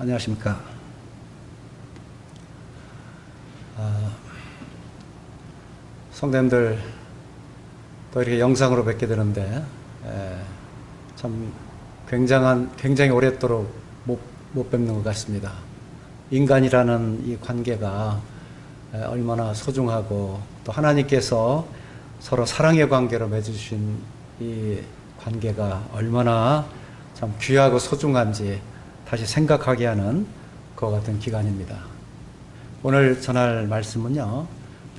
안녕하십니까. 성도님들 또 이렇게 영상으로 뵙게 되는데 참 굉장히 오랫도록 못 뵙는 것 같습니다. 인간이라는 이 관계가 얼마나 소중하고 또 하나님께서 서로 사랑의 관계로 맺어주신 이 관계가 얼마나 참 귀하고 소중한지 다시 생각하게 하는 그와 같은 기간입니다. 오늘 전할 말씀은요,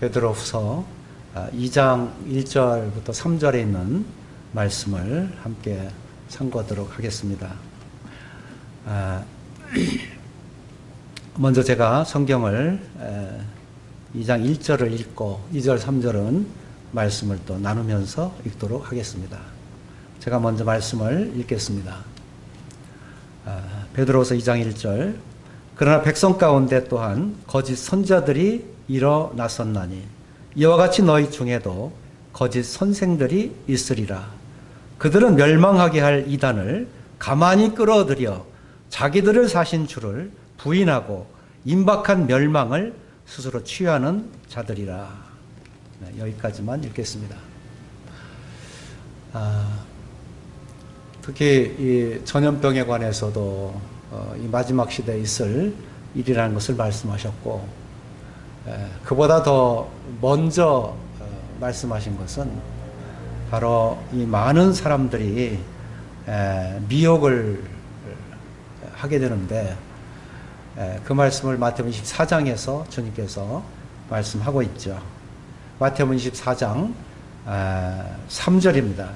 베드로후서 2장 1절부터 3절에 있는 말씀을 함께 참고하도록 하겠습니다. 먼저 제가 성경을 2장 1절을 읽고 2절 3절은 말씀을 또 나누면서 읽도록 하겠습니다. 제가 먼저 말씀을 읽겠습니다. 베드로후서 2장 1절. 그러나 백성 가운데 또한 거짓 선자들이 일어났었나니 이와 같이 너희 중에도 거짓 선생들이 있으리라. 그들은 멸망하게 할 이단을 가만히 끌어들여 자기들을 사신 주를 부인하고 임박한 멸망을 스스로 취하는 자들이라. 여기까지만 읽겠습니다. 특히 이 전염병에 관해서도 이 마지막 시대에 있을 일이라는 것을 말씀하셨고, 그보다 더 먼저 말씀하신 것은 바로 이 많은 사람들이 미혹을 하게 되는데, 그 말씀을 마태복음 24장에서 주님께서 말씀하고 있죠. 마태복음 24장 3절입니다.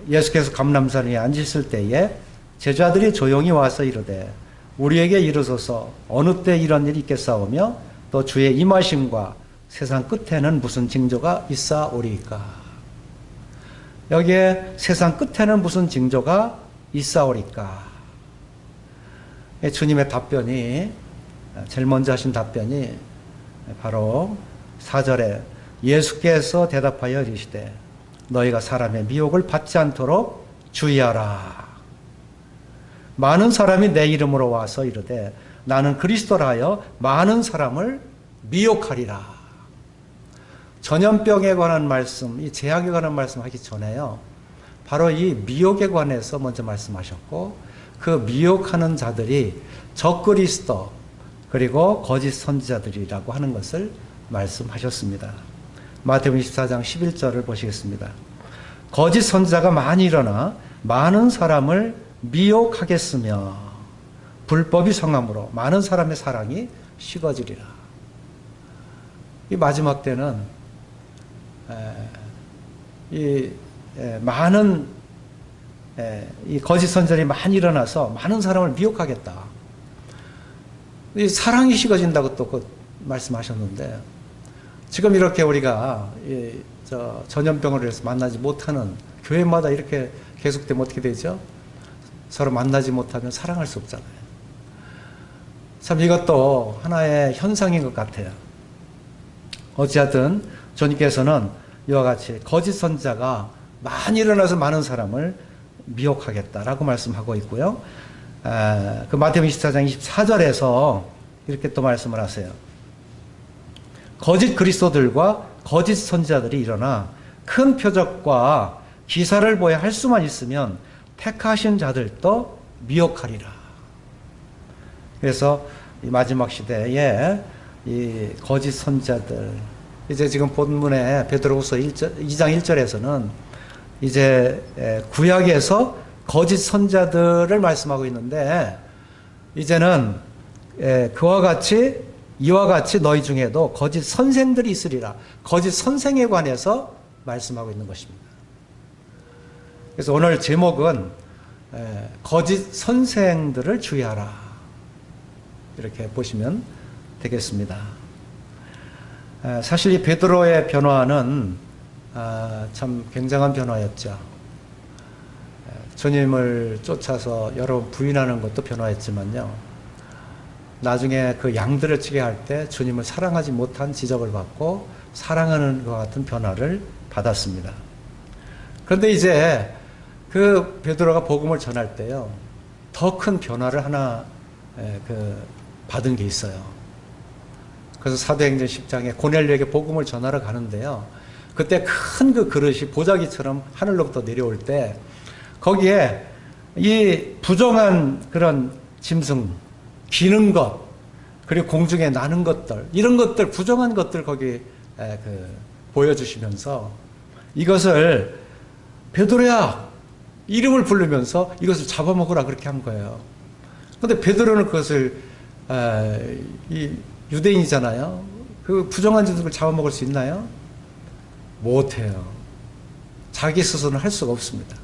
예수께서 감람산에 앉으실 때에 제자들이 조용히 와서 이르되 우리에게 이르소서 어느 때 이런 일이 있겠사오며 또 주의 임하심과 세상 끝에는 무슨 징조가 있사오리까. 여기에 세상 끝에는 무슨 징조가 있사오리까. 주님의 답변이, 제일 먼저 하신 답변이 바로 4절에 예수께서 대답하여 이르시되 너희가 사람의 미혹을 받지 않도록 주의하라. 많은 사람이 내 이름으로 와서 이르되 나는 그리스도라 하여 많은 사람을 미혹하리라. 전염병에 관한 말씀, 이 재앙에 관한 말씀 하기 전에요, 바로 이 미혹에 관해서 먼저 말씀하셨고, 그 미혹하는 자들이 적그리스도 그리고 거짓 선지자들이라고 하는 것을 말씀하셨습니다. 마태복음 24장 11절을 보시겠습니다. 거짓 선지자가 많이 일어나 많은 사람을 미혹하겠으며 불법이 성함으로 많은 사람의 사랑이 식어지리라. 이 마지막 때는 많은 이 거짓 선지자들이 많이 일어나서 많은 사람을 미혹하겠다. 이 사랑이 식어진다고 또 말씀하셨는데, 지금 이렇게 우리가 전염병으로 해서 만나지 못하는 교회마다 이렇게 계속되면 어떻게 되죠? 서로 만나지 못하면 사랑할 수 없잖아요. 참 이것도 하나의 현상인 것 같아요. 어찌하든 주님께서는 이와 같이 거짓 선지자가 많이 일어나서 많은 사람을 미혹하겠다라고 말씀하고 있고요. 그 마태복음 24장 24절에서 이렇게 또 말씀을 하세요. 거짓 그리스도들과 거짓 선지자들이 일어나 큰 표적과 기사를 보여 할 수만 있으면 택하신 자들도 미혹하리라. 그래서 이 마지막 시대에 이 거짓 선지자들, 이제 지금 본문에 베드로후서 2장 1절에서는 이제 구약에서 거짓 선지자들을 말씀하고 있는데, 이제는 이와 같이 너희 중에도 거짓 선생들이 있으리라. 거짓 선생에 관해서 말씀하고 있는 것입니다. 그래서 오늘 제목은 거짓 선생들을 주의하라. 이렇게 보시면 되겠습니다. 사실 이 베드로의 변화는 참 굉장한 변화였죠. 주님을 쫓아서 여러 번 부인하는 것도 변화였지만요, 나중에 그 양들을 치게 할 때 주님을 사랑하지 못한 지적을 받고 사랑하는 것 같은 변화를 받았습니다. 그런데 이제 그 베드로가 복음을 전할 때요, 더 큰 변화를 하나 받은 게 있어요. 그래서 사도행전 10장에 고넬료에게 복음을 전하러 가는데요. 그때 큰 그 그릇이 보자기처럼 하늘로부터 내려올 때 거기에 이 부정한 그런 짐승, 기는 것, 그리고 공중에 나는 것들, 이런 것들, 부정한 것들 거기 보여주시면서 이것을 베드로야 이름을 부르면서 이것을 잡아먹으라 그렇게 한 거예요. 그런데 베드로는 그것을 이 유대인이잖아요. 그 부정한 짐승을 잡아먹을 수 있나요? 못해요. 자기 스스로는 할 수가 없습니다.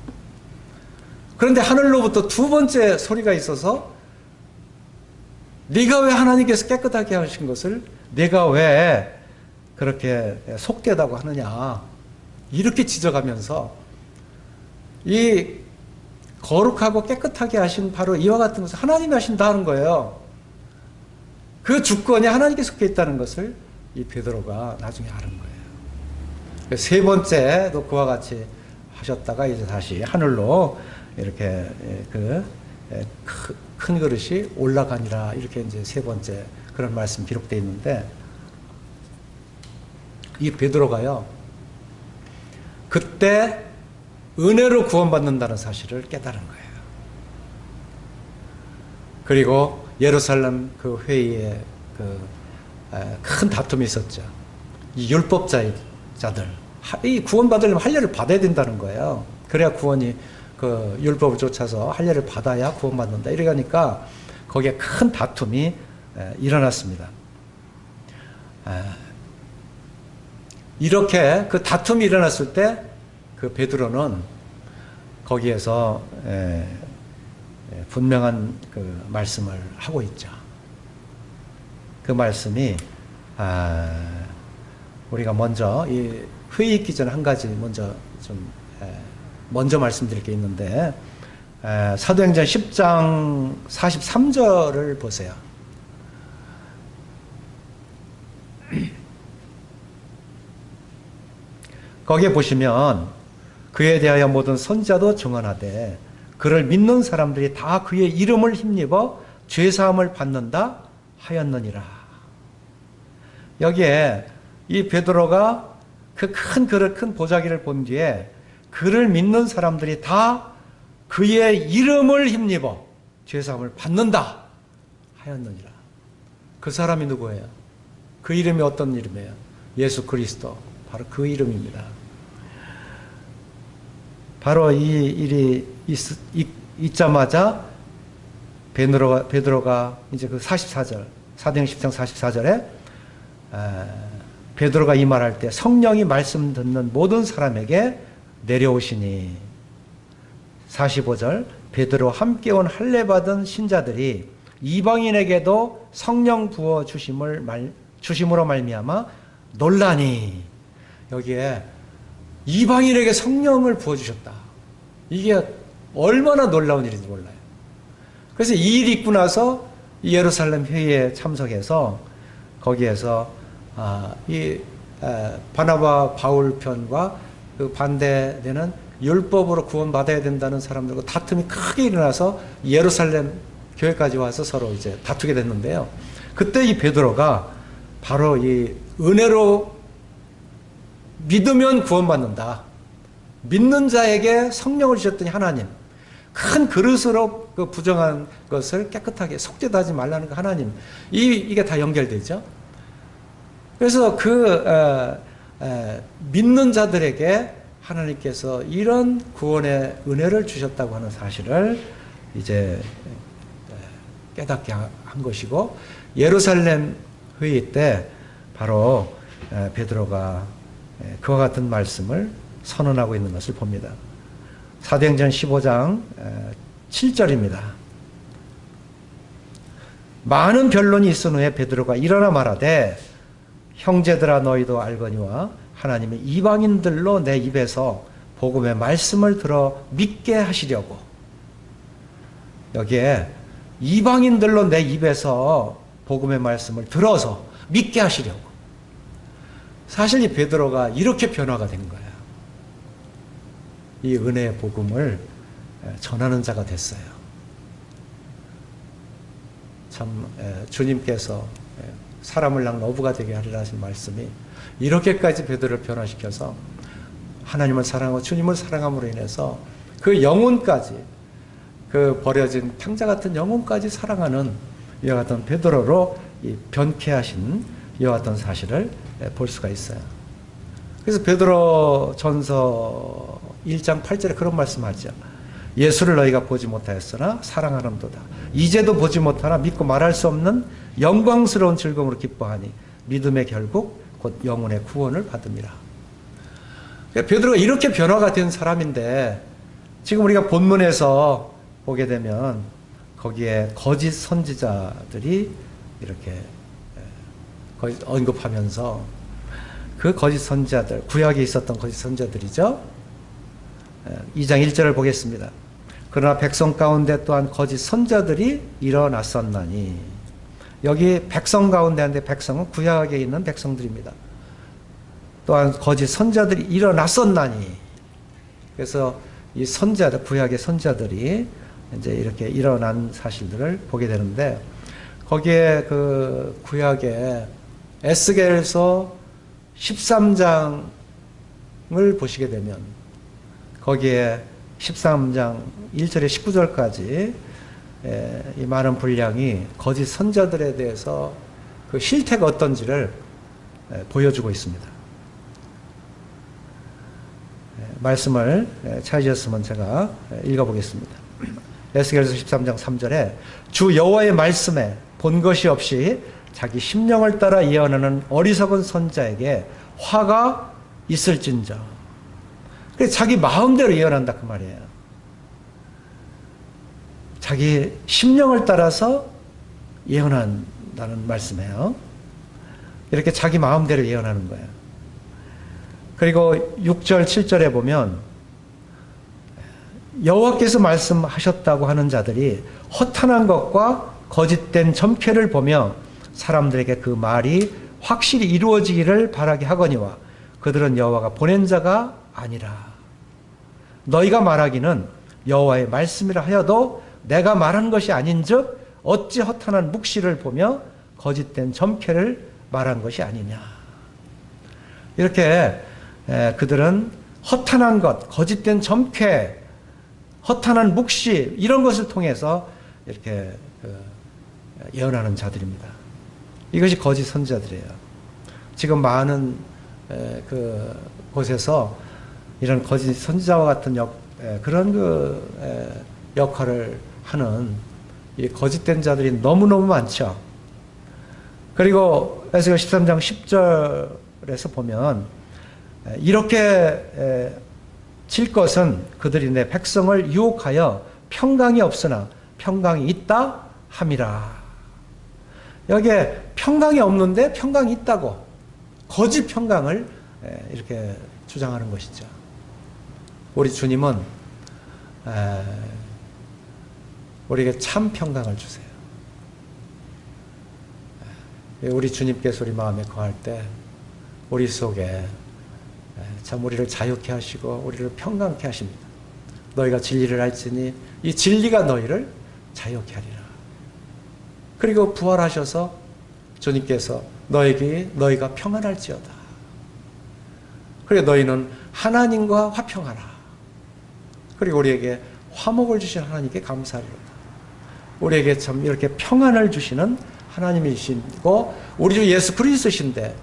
그런데 하늘로부터 두 번째 소리가 있어서 네가 왜 하나님께서 깨끗하게 하신 것을 내가 왜 그렇게 속되다고 하느냐 이렇게 지적하면서 이 거룩하고 깨끗하게 하신 바로 이와 같은 것을 하나님이 하신다는 거예요. 그 주권이 하나님께 속해 있다는 것을 이 베드로가 나중에 아는 거예요. 세 번째도 그와 같이 하셨다가 이제 다시 하늘로 이렇게 큰 그릇이 올라가니라 이렇게 이제 세 번째 그런 말씀 기록되어 있는데 이 베드로가요 그때 은혜로 구원받는다는 사실을 깨달은 거예요. 그리고 예루살렘 그 회의에 큰 다툼이 있었죠. 이 율법자들 이 구원받으려면 할례를 받아야 된다는 거예요. 그래야 구원이 그 율법을 쫓아서 할례를 받아야 구원받는다. 이러니까 거기에 큰 다툼이 일어났습니다. 이렇게 그 다툼이 일어났을 때 그 베드로는 거기에서 분명한 그 말씀을 하고 있죠. 그 말씀이 우리가 먼저 이 회의 있기 전에 한 가지 먼저 말씀드릴 게 있는데 사도행전 10장 43절을 보세요. 거기에 보시면 그에 대하여 모든 선지자도 증언하되 그를 믿는 사람들이 다 그의 이름을 힘입어 죄사함을 받는다 하였느니라. 여기에 이 베드로가 그 큰 그릇 큰 보자기를 본 뒤에 그를 믿는 사람들이 다 그의 이름을 힘입어 죄사함을 받는다 하였느니라. 그 사람이 누구예요? 그 이름이 어떤 이름이에요? 예수 그리스도. 바로 그 이름입니다. 바로 이 일이 있자마자 베드로가 이제 그 44절, 사도행전 10장 44절에 베드로가 이 말할 때 성령이 말씀 듣는 모든 사람에게 내려오시니 45절 베드로와 함께 온 할례 받은 신자들이 이방인에게도 성령 부어 주심으로 말미암아 놀라니 여기에 이방인에게 성령을 부어주셨다. 이게 얼마나 놀라운 일인지 몰라요. 그래서 이 일이 있고 나서 예루살렘 회의에 참석해서 거기에서 바나바 바울 편과 그 반대되는 율법으로 구원받아야 된다는 사람들과 다툼이 크게 일어나서 예루살렘 교회까지 와서 서로 이제 다투게 됐는데요. 그때 이 베드로가 바로 이 은혜로 믿으면 구원받는다. 믿는 자에게 성령을 주셨더니 하나님. 큰 그릇으로 그 부정한 것을 깨끗하게 속되다 하지 말라는 거 하나님. 이게 다 연결되죠. 그래서 믿는 자들에게 하나님께서 이런 구원의 은혜를 주셨다고 하는 사실을 이제 깨닫게 한 것이고 예루살렘 회의 때 바로 베드로가 그와 같은 말씀을 선언하고 있는 것을 봅니다. 사도행전 15장 7절입니다. 많은 변론이 있은 후에 베드로가 일어나 말하되 형제들아 너희도 알거니와 하나님이 이방인들로 내 입에서 복음의 말씀을 들어 믿게 하시려고. 여기에 이방인들로 내 입에서 복음의 말씀을 들어서 믿게 하시려고. 사실 이 베드로가 이렇게 변화가 된 거예요. 이 은혜의 복음을 전하는 자가 됐어요. 참 주님께서 사람을 낳는 어부가 되게 하리라 하신 말씀이 이렇게까지 베드로를 변화시켜서 하나님을 사랑하고 주님을 사랑함으로 인해서 그 영혼까지, 그 버려진 탕자 같은 영혼까지 사랑하는 이와 같은 베드로로 변케 하신 이와 같은 사실을 볼 수가 있어요. 그래서 베드로 전서 1장 8절에 그런 말씀하죠. 예수를 너희가 보지 못하였으나 사랑하는도다. 이제도 보지 못하나 믿고 말할 수 없는 영광스러운 즐거움으로 기뻐하니 믿음의 결국 곧 영혼의 구원을 받음이라. 베드로가 이렇게 변화가 된 사람인데 지금 우리가 본문에서 보게 되면 거기에 거짓 선지자들이 이렇게 언급하면서 그 거짓 선지자들, 구약에 있었던 거짓 선지자들이죠. 2장 1절을 보겠습니다. 그러나 백성 가운데 또한 거짓 선지자들이 일어났었나니, 여기 백성 가운데 한데 백성은 구약에 있는 백성들입니다. 또한 거짓 선지자들이 일어났었나니, 그래서 이 선지자들, 구약의 선지자들이 이제 이렇게 일어난 사실들을 보게 되는데, 거기에 그 구약의 에스겔서 13장을 보시게 되면 거기에 13장 1절에 19절까지 이 많은 분량이 거짓 선지자들에 대해서 그 실태가 어떤지를 보여주고 있습니다. 말씀을 찾으셨으면 제가 읽어보겠습니다. 에스겔서 13장 3절에 주 여호와의 말씀에 본 것이 없이 자기 심령을 따라 예언하는 어리석은 선지자에게 화가 있을진저. 그래서 자기 마음대로 예언한다 그 말이에요. 자기 심령을 따라서 예언한다는 말씀이에요. 이렇게 자기 마음대로 예언하는 거예요. 그리고 6절 7절에 보면 여호와께서 말씀하셨다고 하는 자들이 허탄한 것과 거짓된 점괘를 보며 사람들에게 그 말이 확실히 이루어지기를 바라게 하거니와 그들은 여호와가 보낸 자가 아니라. 너희가 말하기는 여호와의 말씀이라 하여도 내가 말한 것이 아닌즉 어찌 허탄한 묵시를 보며 거짓된 점괘를 말한 것이 아니냐. 이렇게 그들은 허탄한 것, 거짓된 점괘, 허탄한 묵시 이런 것을 통해서 이렇게 예언하는 자들입니다. 이것이 거짓 선지자들이에요. 지금 많은 그 곳에서 이런 거짓 선지자와 같은 그런 역할을 하는 이 거짓된 자들이 너무너무 많죠. 그리고 에스겔 13장 10절에서 보면 이렇게 칠 것은 그들이 내 백성을 유혹하여 평강이 없으나 평강이 있다 함이라. 여기에 평강이 없는데 평강이 있다고 거짓 평강을 이렇게 주장하는 것이죠. 우리 주님은 우리에게 참 평강을 주세요. 우리 주님께서 우리 마음에 거할 때 우리 속에 참 우리를 자유케 하시고 우리를 평강케 하십니다. 너희가 진리를 알지니 이 진리가 너희를 자유케 하리라. 그리고 부활하셔서 주님께서 너희가 평안할지어다. 그리고 너희는 하나님과 화평하라. 그리고 우리에게 화목을 주신 하나님께 감사하리로다. 우리에게 참 이렇게 평안을 주시는 하나님이시고 우리 주 예수 그리스도신데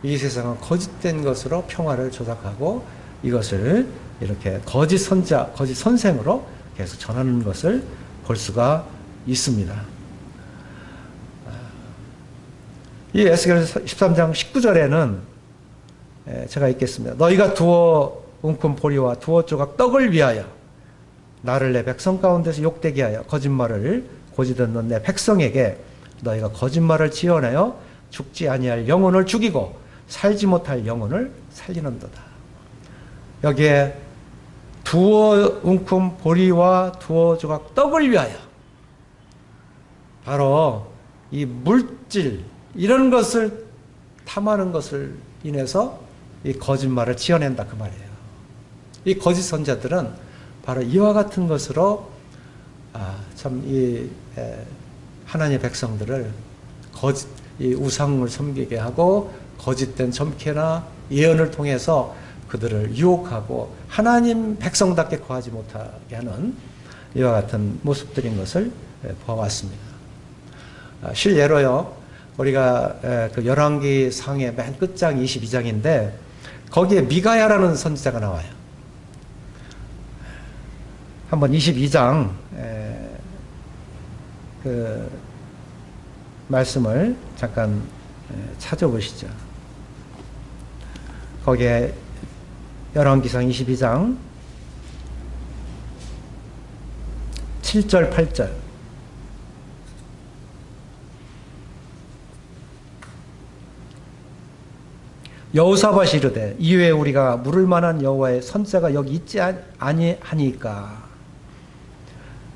이 세상은 거짓된 것으로 평화를 조작하고 이것을 이렇게 거짓 선자, 거짓 선생으로 계속 전하는 것을 볼 수가 있습니다. 이 에스겔 13장 19절에는 제가 읽겠습니다. 너희가 두어 웅큼 보리와 두어 조각 떡을 위하여 나를 내 백성 가운데서 욕되게 하여 거짓말을 고지 듣는 내 백성에게 너희가 거짓말을 지어내어 죽지 아니할 영혼을 죽이고 살지 못할 영혼을 살리는도다. 여기에 두어 웅큼 보리와 두어 조각 떡을 위하여 바로 이 물질 이런 것을 탐하는 것을 인해서 이 거짓말을 지어낸다 그 말이에요. 이 거짓 선자들은 바로 이와 같은 것으로 참 이 하나님의 백성들을 이 우상을 섬기게 하고 거짓된 점괘나 예언을 통해서 그들을 유혹하고 하나님 백성답게 거하지 못하게 하는 이와 같은 모습들인 것을 보아왔습니다. 실예로요, 우리가 그 열왕기 상의 맨 끝장 22장인데 거기에 미가야라는 선지자가 나와요. 한번 22장 그 말씀을 잠깐 찾아보시죠. 거기에 열왕기상 22장 7절 8절 여호사밧이 이르되 이외에 우리가 물을 만한 여호와의 선자가 여기 있지 아니하니까.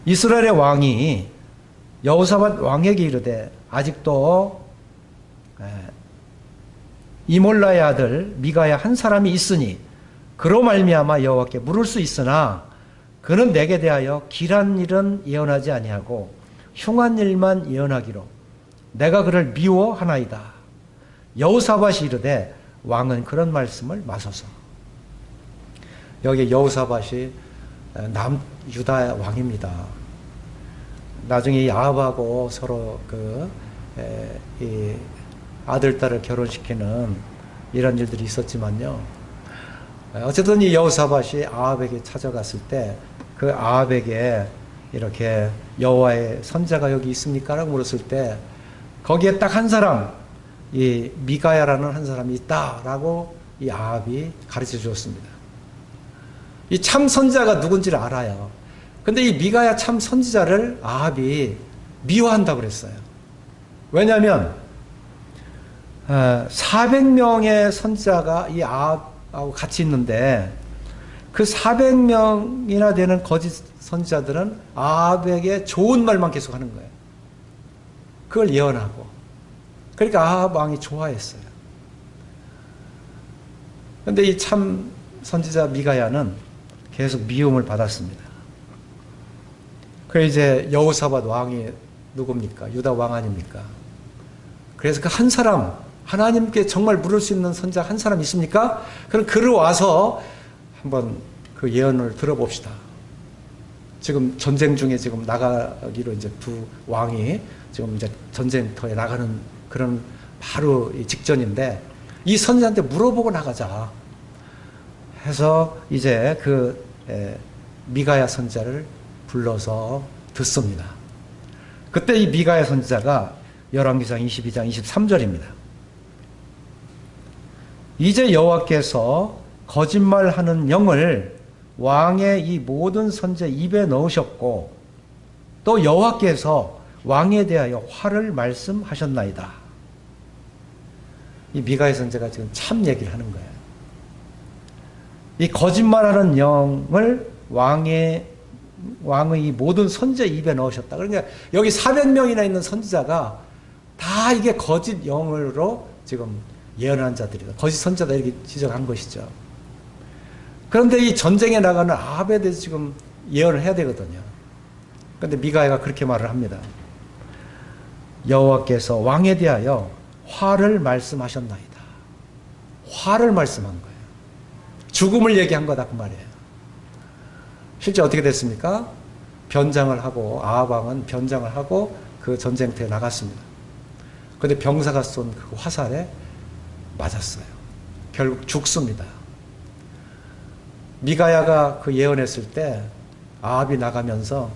이스라엘의 왕이 여호사밧 왕에게 이르되 아직도 이몰라의 아들 미가야 한 사람이 있으니 그로 말미암아 여호와께 물을 수 있으나 그는 내게 대하여 길한 일은 예언하지 아니하고 흉한 일만 예언하기로 내가 그를 미워하나이다. 여호사밧이 이르되 왕은 그런 말씀을 마소서. 여기 여호사밧이 남유다 왕입니다. 나중에 이 아합하고 서로 이 아들, 딸을 결혼시키는 이런 일들이 있었지만요. 어쨌든 이 여호사밧이 아합에게 찾아갔을 때 그 아합에게 이렇게 여호와의 선자가 여기 있습니까? 라고 물었을 때 거기에 딱 한 사람, 이 미가야라는 한 사람이 있다라고 이 아합이 가르쳐 주었습니다. 이 참 선자가 누군지를 알아요. 근데 이 미가야 참 선지자를 아합이 미워한다고 그랬어요. 왜냐하면 400명의 선지자가 이 아합하고 같이 있는데 그 400명이나 되는 거짓 선지자들은 아합에게 좋은 말만 계속 하는 거예요. 그걸 예언하고. 그러니까 아합 왕이 좋아했어요. 그런데 이 참 선지자 미가야는 계속 미움을 받았습니다. 그래서 이제 여호사밧 왕이 누굽니까? 유다 왕 아닙니까? 그래서 그 한 사람, 하나님께 정말 물을 수 있는 선자 한 사람 있습니까? 그럼 그를 와서 한번 그 예언을 들어봅시다. 지금 전쟁 중에 지금 나가기로 이제 두 왕이 지금 이제 전쟁터에 나가는 그런 바로 직전인데 이 선지자한테 물어보고 나가자 해서 이제 그 미가야 선지자를 불러서 듣습니다. 그때 이 미가야 선지자가 열왕기상 22장 23절입니다. 이제 여호와께서 거짓말하는 영을 왕의 이 모든 선지자 입에 넣으셨고 또 여호와께서 왕에 대하여 화를 말씀하셨나이다. 이 미가야 선지자가 지금 참 얘기를 하는 거예요. 이 거짓말하는 영을 왕의 이 모든 선지자 입에 넣으셨다. 그러니까 여기 400명이나 있는 선지자가 다 이게 거짓 영으로 지금 예언한 자들이다. 거짓 선지자다 이렇게 지적한 것이죠. 그런데 이 전쟁에 나가는 아합에 대해서 지금 예언을 해야 되거든요. 그런데 미가야가 그렇게 말을 합니다. 여호와께서 왕에 대하여 화를 말씀하셨나이다. 화를 말씀한 거예요. 죽음을 얘기한 거다 그 말이에요. 실제 어떻게 됐습니까? 변장을 하고 아합 왕은 변장을 하고 그 전쟁터에 나갔습니다. 그런데 병사가 쏜 그 화살에 맞았어요. 결국 죽습니다. 미가야가 그 예언했을 때 아합이 나가면서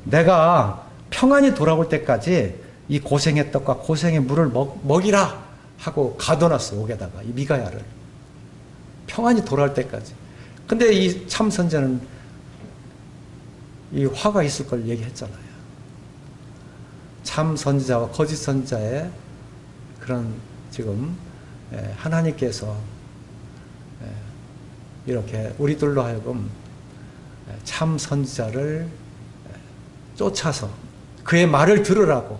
내가 평안히 돌아올 때까지 이 고생의 떡과 고생의 물을 먹이라 하고 가둬놨어. 옥에다가 이 미가야를 평안히 돌아올 때까지. 근데 이 참 선지자는 이 화가 있을 걸 얘기했잖아요. 참 선지자와 거짓 선지자의 그런 지금 하나님께서 이렇게 우리들로 하여금 참 선지자를 쫓아서 그의 말을 들으라고,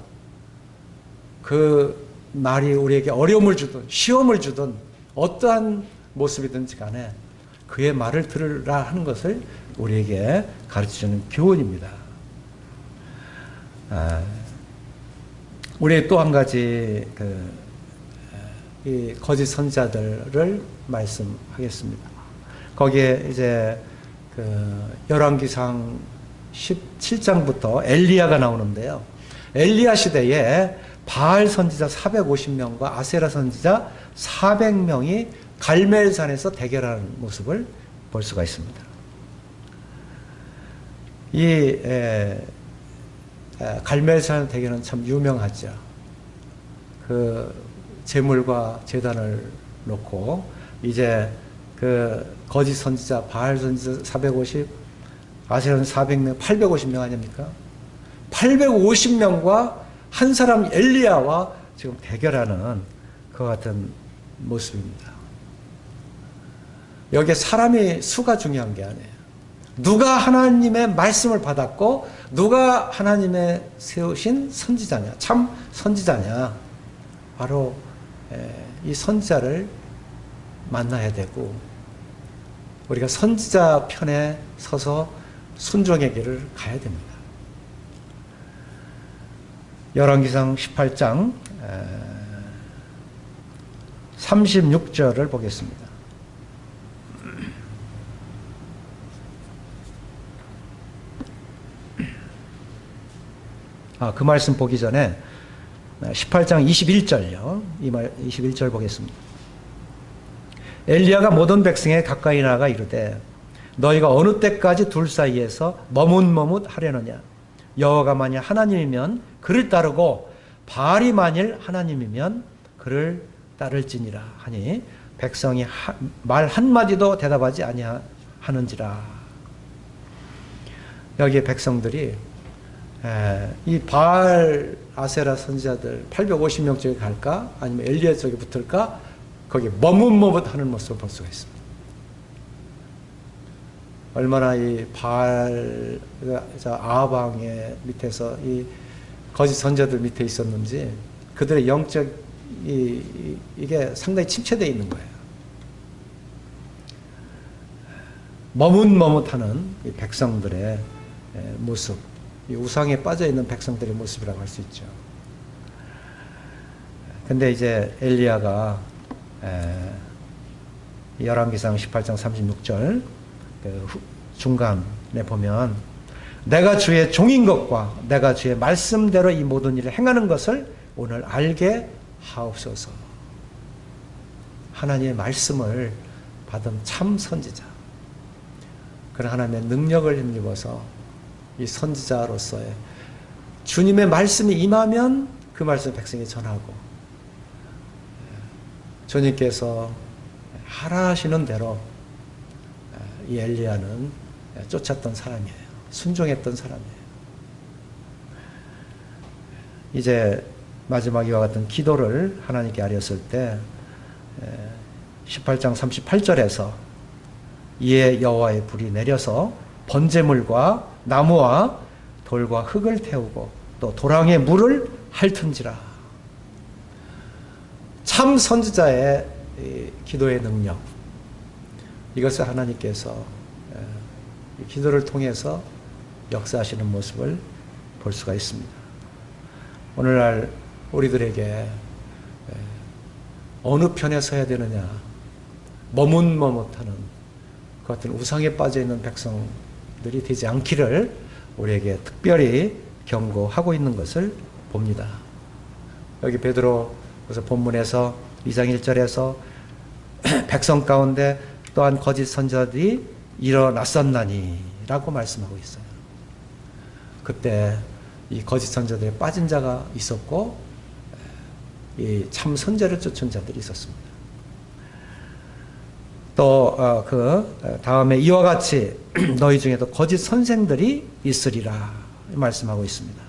그 말이 우리에게 어려움을 주든 시험을 주든 어떠한 모습이든지 간에 그의 말을 들으라 하는 것을 우리에게 가르쳐주는 교훈입니다. 우리 또 한 가지 이 거짓 선지자들을 말씀하겠습니다. 거기에 이제 열왕기상 17장부터 엘리야가 나오는데요. 엘리야 시대에 바알 선지자 450명과 아세라 선지자 400명이 갈멜산에서 대결하는 모습을 볼 수가 있습니다. 이 갈멜산 대결은 참 유명하죠. 제물과 제단을 놓고 이제 거짓 선지자 바알 선지자 450, 아세라는 400명, 850명 아닙니까? 850명과 한 사람 엘리야와 지금 대결하는 그 같은 모습입니다. 여기에 사람의 수가 중요한 게 아니에요. 누가 하나님의 말씀을 받았고 누가 하나님의 세우신 선지자냐, 참 선지자냐, 바로 이 선지자를 만나야 되고 우리가 선지자 편에 서서 순종의 길을 가야 됩니다. 열왕기상 18장 36절을 보겠습니다. 그 말씀 보기 전에 18장 21절요. 21절 보겠습니다. 엘리야가 모든 백성에 가까이 나가 이르되 너희가 어느 때까지 둘 사이에서 머뭇머뭇하려느냐. 여호와가 만일 하나님이면 그를 따르고 바알이 만일 하나님이면 그를 따를지니라 하니 백성이 말 한마디도 대답하지 아니하는지라. 여기에 백성들이 이 바알 아세라 선지자들 850명 쪽에 갈까 아니면 엘리야 쪽에 붙을까 거기에 머뭇머뭇하는 모습을 볼 수가 있습니다. 얼마나 이 바알 아합왕의 밑에서 이 거짓 선지자들 밑에 있었는지 그들의 영적 이게 상당히 침체되어 있는 거예요. 머뭇머뭇하는 이 백성들의 모습, 이 우상에 빠져 있는 백성들의 모습이라고 할 수 있죠. 근데 이제 엘리야가 열왕기상 18장 36절 중간에 보면 내가 주의 종인 것과 내가 주의 말씀대로 이 모든 일을 행하는 것을 오늘 알게 하옵소서. 하나님의 말씀을 받은 참 선지자, 그런 하나님의 능력을 힘입어서 이 선지자로서의 주님의 말씀이 임하면 그 말씀을 백성에 전하고 주님께서 하라 하시는 대로 이 엘리야는 쫓았던 사람이에요. 순종했던 사람이에요. 이제 마지막 이와 같은 기도를 하나님께 아뢰었을 때 18장 38절에서 이에 여호와의 불이 내려서 번제물과 나무와 돌과 흙을 태우고 또 도랑의 물을 핥은지라. 참 선지자의 기도의 능력, 이것을 하나님께서 기도를 통해서 역사하시는 모습을 볼 수가 있습니다. 오늘날 우리들에게 어느 편에 서야 되느냐 머뭇머뭇하는 그 같은 우상에 빠져있는 백성들이 되지 않기를 우리에게 특별히 경고하고 있는 것을 봅니다. 여기 베드로 그래서 본문에서 2장 1절에서 백성 가운데 또한 거짓 선지자들이 일어났었나니 라고 말씀하고 있어요. 그때 이 거짓 선지자들에 빠진 자가 있었고 이 참 선지자를 쫓은 자들이 있었습니다. 또 다음에 이와 같이 너희 중에도 거짓 선생들이 있으리라 말씀하고 있습니다.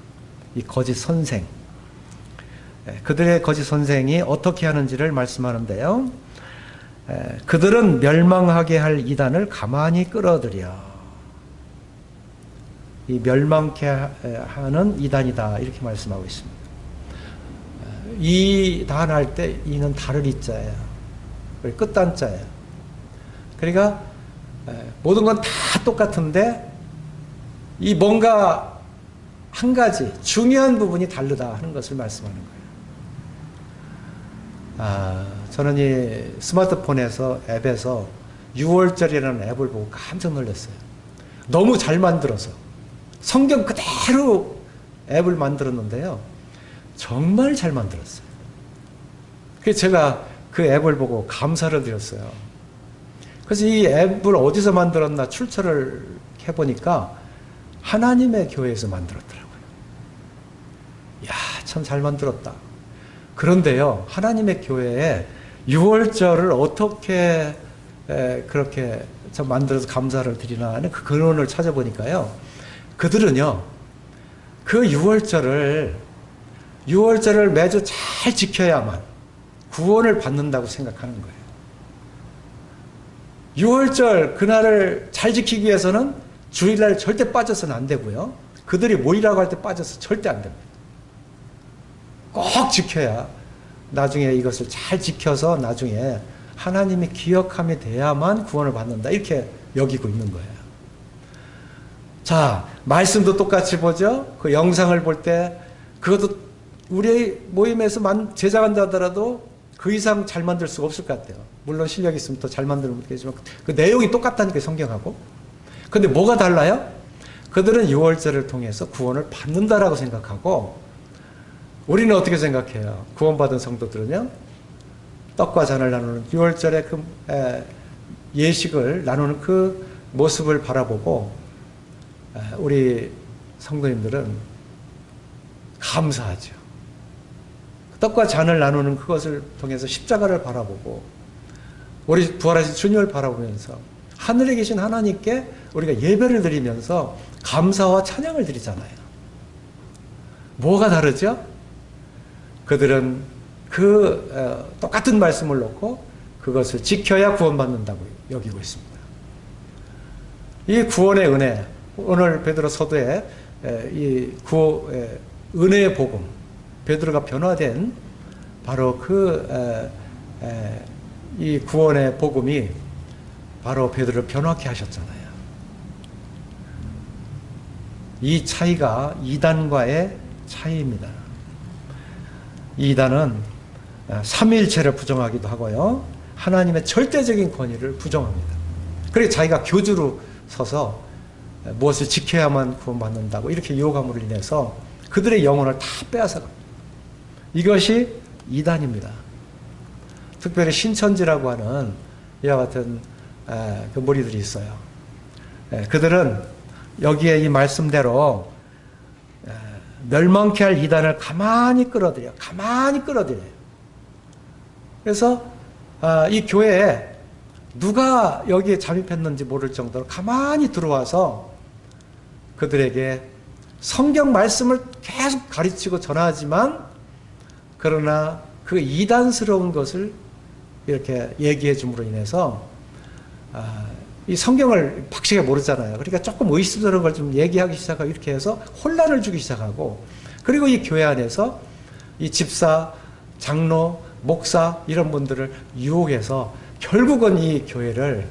이 거짓 선생, 그들의 거짓 선생이 어떻게 하는지를 말씀하는데요. 그들은 멸망하게 할 이단을 가만히 끌어들여. 이 멸망케 하는 이단이다 이렇게 말씀하고 있습니다. 이단 할 때 이는 다를 이자예요. 끝단자예요. 그러니까 모든 건 다 똑같은데 이 뭔가 한 가지 중요한 부분이 다르다 하는 것을 말씀하는 거예요. 저는 이 스마트폰에서 앱에서 6월절이라는 앱을 보고 깜짝 놀랐어요. 너무 잘 만들어서 성경 그대로 앱을 만들었는데요. 정말 잘 만들었어요. 그래서 제가 그 앱을 보고 감사를 드렸어요. 그래서 이 앱을 어디서 만들었나 출처를 해보니까 하나님의 교회에서 만들었더라고요. 이야, 참 잘 만들었다. 그런데요, 하나님의 교회에 6월절을 어떻게 그렇게 참 만들어서 감사를 드리나 하는 그 근원을 찾아보니까요, 그들은요, 그 6월절을 매주 잘 지켜야만 구원을 받는다고 생각하는 거예요. 6월절 그날을 잘 지키기 위해서는 주일날 절대 빠져서는 안 되고요. 그들이 모이라고 할 때 빠져서 절대 안 됩니다. 꼭 지켜야 나중에 이것을 잘 지켜서 나중에 하나님이 기억함이 돼야만 구원을 받는다. 이렇게 여기고 있는 거예요. 자, 말씀도 똑같이 보죠. 그 영상을 볼 때 그것도 우리 모임에서 제작한다 하더라도 그 이상 잘 만들 수가 없을 것 같아요. 물론 실력이 있으면 더 잘 만들면 되겠지만 그 내용이 똑같다니까 성경하고. 근데 뭐가 달라요? 그들은 6월절을 통해서 구원을 받는다라고 생각하고 우리는 어떻게 생각해요? 구원받은 성도들은요. 떡과 잔을 나누는 6월절의 그 예식을 나누는 그 모습을 바라보고 우리 성도님들은 감사하죠. 떡과 잔을 나누는 그것을 통해서 십자가를 바라보고 우리 부활하신 주님을 바라보면서 하늘에 계신 하나님께 우리가 예배를 드리면서 감사와 찬양을 드리잖아요. 뭐가 다르죠? 그들은 똑같은 말씀을 놓고 그것을 지켜야 구원받는다고 여기고 있습니다. 이 구원의 은혜, 오늘 베드로 서두에 은혜의 복음, 베드로가 변화된 바로 이 구원의 복음이 바로 베드로를 변화케 하셨잖아요. 이 차이가 이단과의 차이입니다. 이단은 삼위일체를 부정하기도 하고요. 하나님의 절대적인 권위를 부정합니다. 그래서 자기가 교주로 서서 무엇을 지켜야만 구원받는다고 이렇게 유혹함으로 인해서 그들의 영혼을 다 빼앗아갑니다. 이것이 이단입니다. 특별히 신천지라고 하는 이와 같은 그 무리들이 있어요. 그들은 여기에 이 말씀대로 멸망케 할 이단을 가만히 끌어들여요. 그래서 이 교회에 누가 여기에 잠입했는지 모를 정도로 가만히 들어와서 그들에게 성경 말씀을 계속 가르치고 전하지만 그러나 그 이단스러운 것을 이렇게 얘기해 줌으로 인해서 이 성경을 박시게 모르잖아요. 그러니까 조금 의심스러운 걸 좀 얘기하기 시작하고 이렇게 해서 혼란을 주기 시작하고 그리고 이 교회 안에서 이 집사, 장로, 목사 이런 분들을 유혹해서 결국은 이 교회를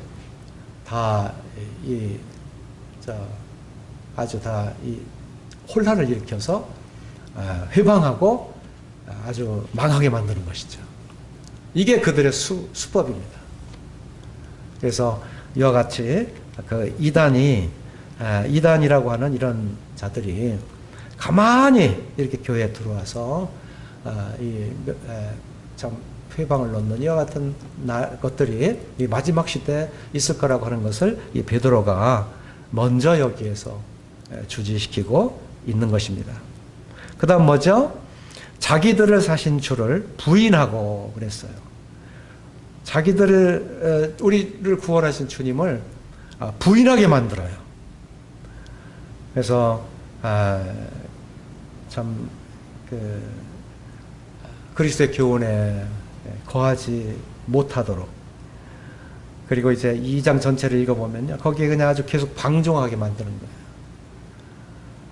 아주 이 혼란을 일으켜서 회방하고 아주 망하게 만드는 것이죠. 이게 그들의 수법입니다. 그래서 이와 같이 그 이단이라고 하는 이런 자들이 가만히 이렇게 교회에 들어와서 참 회방을 놓는 이와 같은 것들이 이 마지막 시대에 있을 거라고 하는 것을 이 베드로가 먼저 여기에서 주지시키고 있는 것입니다. 그 다음 뭐죠? 자기들을 사신 주를 부인하고 그랬어요. 우리를 구원하신 주님을 부인하게 만들어요. 그래서 참 그리스도의 교훈에 거하지 못하도록 그리고 이제 2장 전체를 읽어보면요. 거기에 그냥 아주 계속 방종하게 만드는 거예요.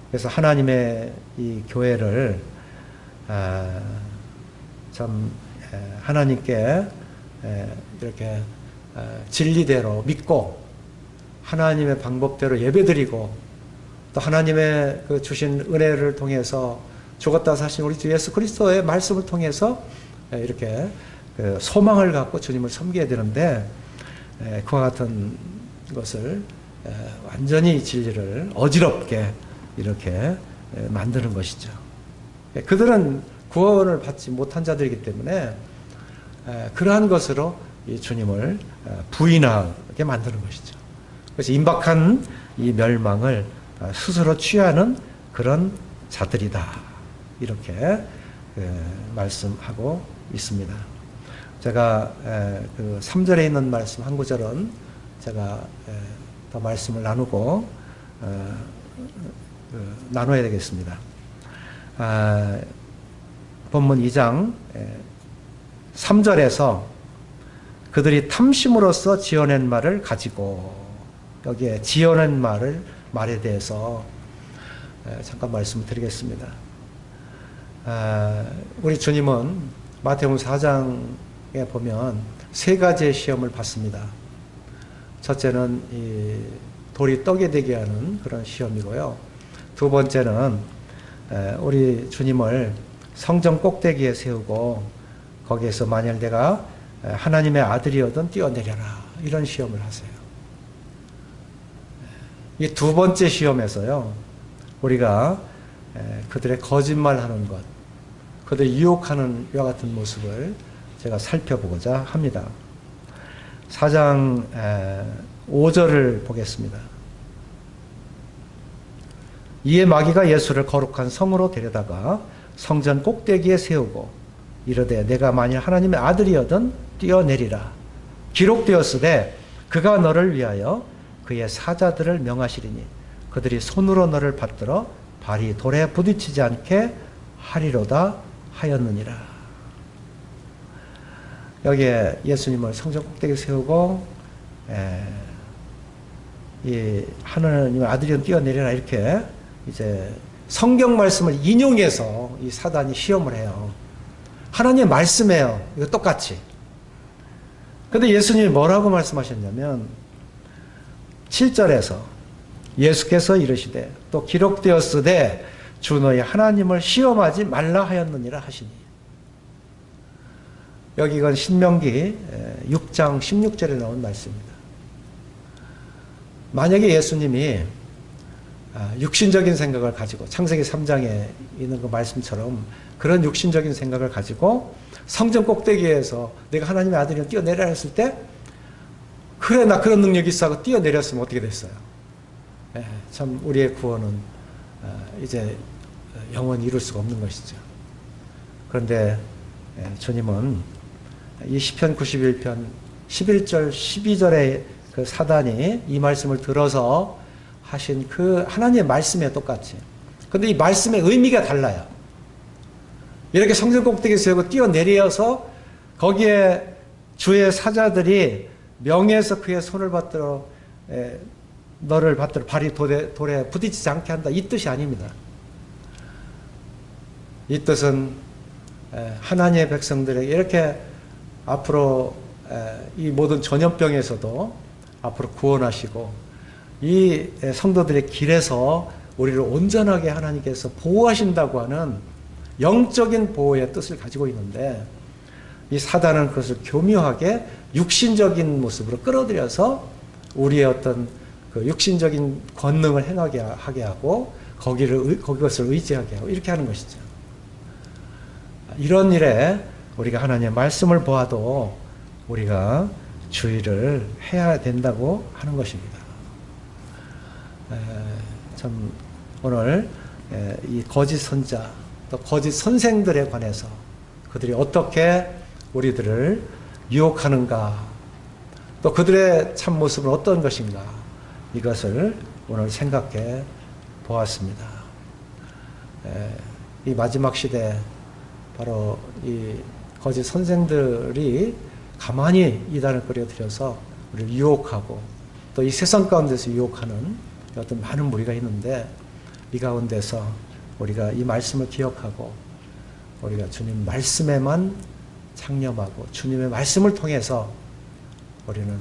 그래서 하나님의 이 교회를 참 하나님께 이렇게 진리대로 믿고 하나님의 방법대로 예배드리고 또 하나님의 그 주신 은혜를 통해서 죽었다 사신 우리 주 예수 그리스도의 말씀을 통해서 이렇게 그 소망을 갖고 주님을 섬겨야 되는데 그와 같은 것을 완전히 진리를 어지럽게 이렇게 만드는 것이죠. 그들은 구원을 받지 못한 자들이기 때문에 그러한 것으로 이 주님을 부인하게 만드는 것이죠. 그래서 임박한 이 멸망을 스스로 취하는 그런 자들이다. 이렇게 말씀하고 있습니다. 제가 그 3절에 있는 말씀 한 구절은 제가 더 말씀을 나누고 나눠야 되겠습니다. 본문 2장 3절에서 그들이 탐심으로써 지어낸 말을 가지고, 여기에 지어낸 말에 대해서 잠깐 말씀을 드리겠습니다. 우리 주님은 마태복음 4장에 보면 세 가지의 시험을 받습니다. 첫째는 이 돌이 떡이 되게 하는 그런 시험이고요. 두 번째는 우리 주님을 성전 꼭대기에 세우고 거기에서 만약 내가 하나님의 아들이어든 뛰어내려라, 이런 시험을 하세요. 이 두 번째 시험에서요, 우리가 그들의 거짓말하는 것, 그들의 유혹하는 이와 같은 모습을 제가 살펴보고자 합니다. 4장 5절을 보겠습니다. 이에 마귀가 예수를 거룩한 성으로 데려다가 성전 꼭대기에 세우고 이르되 내가 만일 하나님의 아들이어든 뛰어내리라. 기록되었으되 그가 너를 위하여 그의 사자들을 명하시리니 그들이 손으로 너를 받들어 발이 돌에 부딪히지 않게 하리로다 하였느니라. 여기에 예수님을 성전 꼭대기에 세우고 이 하나님의 아들이어든 뛰어내리라, 이렇게 이제 성경 말씀을 인용해서 이 사단이 시험을 해요. 하나님의 말씀이에요. 이거 똑같이. 근데 예수님이 뭐라고 말씀하셨냐면 7절에서 예수께서 이르시되 또 기록되었으되 주 너희 하나님을 시험하지 말라 하였느니라 하시니. 여기 이건 신명기 6장 16절에 나온 말씀입니다. 만약에 예수님이 육신적인 생각을 가지고 창세기 3장에 있는 그 말씀처럼 그런 육신적인 생각을 가지고 성전 꼭대기에서 내가 하나님의 아들이면 뛰어내려라 했을 때, 그래 나 그런 능력이 있어 하고 뛰어내렸으면 어떻게 됐어요? 참 우리의 구원은 이제 영원히 이룰 수가 없는 것이죠. 그런데 주님은 이 시편 91편 11절 12절에 그 사단이 이 말씀을 들어서 하신 그 하나님의 말씀에 똑같이, 근데 이 말씀의 의미가 달라요. 이렇게 성전 꼭대기에 세우고 뛰어내려서 거기에 주의 사자들이 명예에서 그의 손을 받들어 너를 받들어 발이 돌에 부딪히지 않게 한다, 이 뜻이 아닙니다. 이 뜻은 하나님의 백성들에게 이렇게 앞으로 이 모든 전염병에서도 앞으로 구원하시고 이 성도들의 길에서 우리를 온전하게 하나님께서 보호하신다고 하는 영적인 보호의 뜻을 가지고 있는데, 이 사단은 그것을 교묘하게 육신적인 모습으로 끌어들여서 우리의 어떤 그 육신적인 권능을 행하게 하고 그것을 의지하게 하고 이렇게 하는 것이죠. 이런 일에 우리가 하나님의 말씀을 보아도 우리가 주의를 해야 된다고 하는 것입니다. 참 오늘 이 거짓 선자 또 거짓 선생들에 관해서 그들이 어떻게 우리들을 유혹하는가, 또 그들의 참 모습은 어떤 것인가, 이것을 오늘 생각해 보았습니다. 이 마지막 시대 바로 이 거짓 선생들이 가만히 이단을 끌어들여서 우리를 유혹하고 또 이 세상 가운데서 유혹하는 어떤 많은 무리가 있는데, 이 가운데서 우리가 이 말씀을 기억하고 우리가 주님 말씀에만 창념하고 주님의 말씀을 통해서 우리는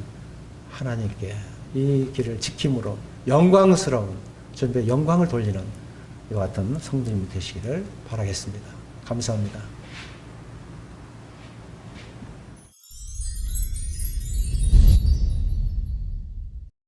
하나님께 이 길을 지킴으로 영광스러운 주님의 영광을 돌리는 이와 같은 성도님이 되시기를 바라겠습니다. 감사합니다.